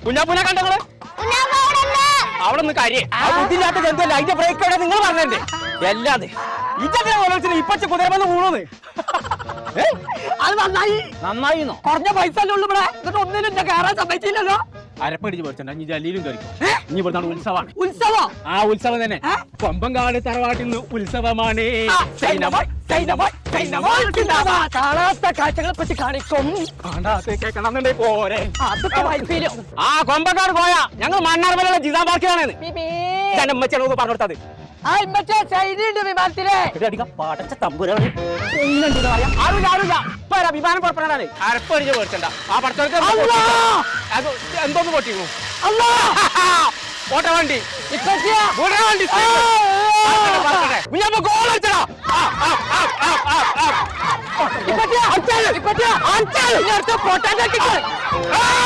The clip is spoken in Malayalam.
കുഞ്ഞാപ്പൂനെ കണ്ടങ്ങള് അവിടെ നിന്ന് കാര്യം ബുദ്ധിയില്ലാത്ത ജന്തുവല്ല അതിന്റെ ബ്രേക്ക് എവിടെ നിങ്ങൾ പറഞ്ഞേ എല്ലാതെ ഇതൊക്കെ ഓരോരുത്തരും ഇപ്പച്ച കുതിരമെന്ന് വീണോന്ന് അത് നന്നായി കുറഞ്ഞ പൈസ അല്ലേ ഉള്ളു ഇവിടെ എന്നിട്ട് ഒന്നിനും എന്നെ കയറാൻ സമ്മതിച്ചില്ലല്ലോ. അരപ്പടിച്ച് പഠിച്ചണ്ട ഇനി ജലീലും കഴിക്കും ഇനി ഇവിടുന്നാണ് ഉത്സവമാണ്. ഉത്സവം ആ ഉത്സവം തന്നെ കൊമ്പങ്കാട് തറവാട്ടിൽ നിന്ന് ഉത്സവമാണ്. കാണാത്ത കാഴ്ചകളെ പറ്റി കാണിക്കും. കേൾക്കണമെന്നുണ്ടെ പോരെ. അതൊക്കെ വായിപ്പില്ലോ. ആ കൊമ്പങ്കാട് പോയാ ഞങ്ങൾ മണ്ണാർമലയുടെ ജിതാ ബാക്കിയാണ് ഉമ്മച്ചനോട് പറഞ്ഞെടുത്തത്. ആ മറ്റേ ചൈനയുണ്ട് വിമാനത്തിലെ പടച്ച തമ്പുരാണ് വിമാനം പുറപ്പെടാനാണ്. അരപ്പടിച്ച് പേടിച്ചണ്ട ആ പടത്തോട്ട് എന്തോന്ന് പൊട്ടിക്കൂ ഓട്ട വണ്ടി ഗോൾ